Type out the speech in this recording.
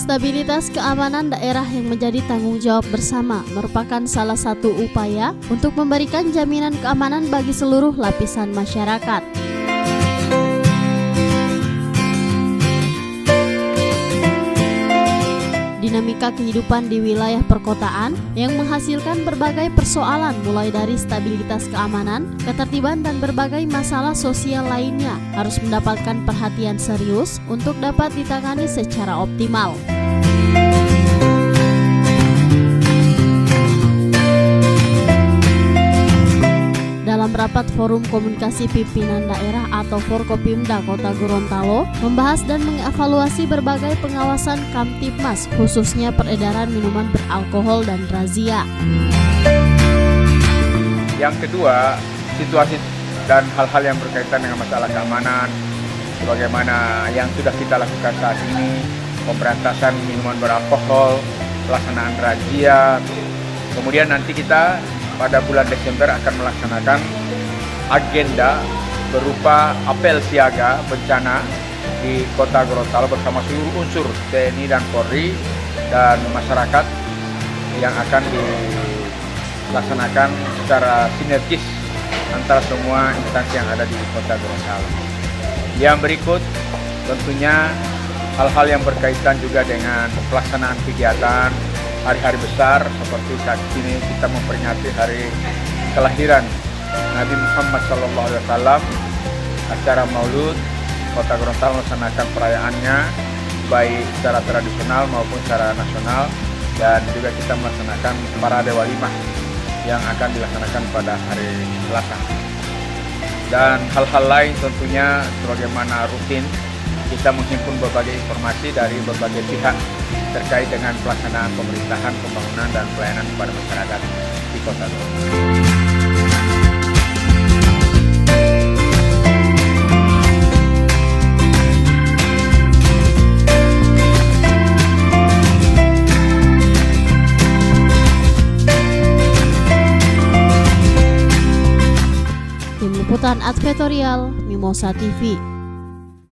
Stabilitas keamanan daerah yang menjadi tanggung jawab bersama merupakan salah satu upaya untuk memberikan jaminan keamanan bagi seluruh lapisan masyarakat. Dinamika kehidupan di wilayah perkotaan yang menghasilkan berbagai persoalan mulai dari stabilitas keamanan, ketertiban dan berbagai masalah sosial lainnya harus mendapatkan perhatian serius untuk dapat ditangani secara optimal. Dalam rapat Forum Komunikasi Pimpinan Daerah atau Forkopimda Kota Gorontalo membahas dan mengevaluasi berbagai pengawasan Kamtibmas, khususnya peredaran minuman beralkohol dan razia. Yang kedua, situasi dan hal-hal yang berkaitan dengan masalah keamanan, sebagaimana yang sudah kita lakukan saat ini, pemberantasan minuman beralkohol, pelaksanaan razia. Kemudian nanti kita pada bulan Desember akan melaksanakan agenda berupa apel siaga bencana di Kota Gorontalo bersama seluruh unsur TNI dan Polri dan masyarakat yang akan dilaksanakan secara sinergis antara semua instansi yang ada di Kota Gorontalo. Yang berikut tentunya hal-hal yang berkaitan juga dengan pelaksanaan kegiatan hari-hari besar seperti saat ini kita memperingati hari kelahiran Nabi Muhammad SAW. Acara Maulud Kota Gorontalo melaksanakan perayaannya baik secara tradisional maupun secara nasional, dan juga kita melaksanakan parade walimah yang akan dilaksanakan pada hari Selasa. Dan hal-hal lain tentunya sebagaimana rutin kita menghimpun berbagai informasi dari berbagai pihak terkait dengan pelaksanaan pemerintahan, pembangunan, dan pelayanan kepada masyarakat di Kota Gorontalo. Tim Liputan Advertorial Mimosa TV.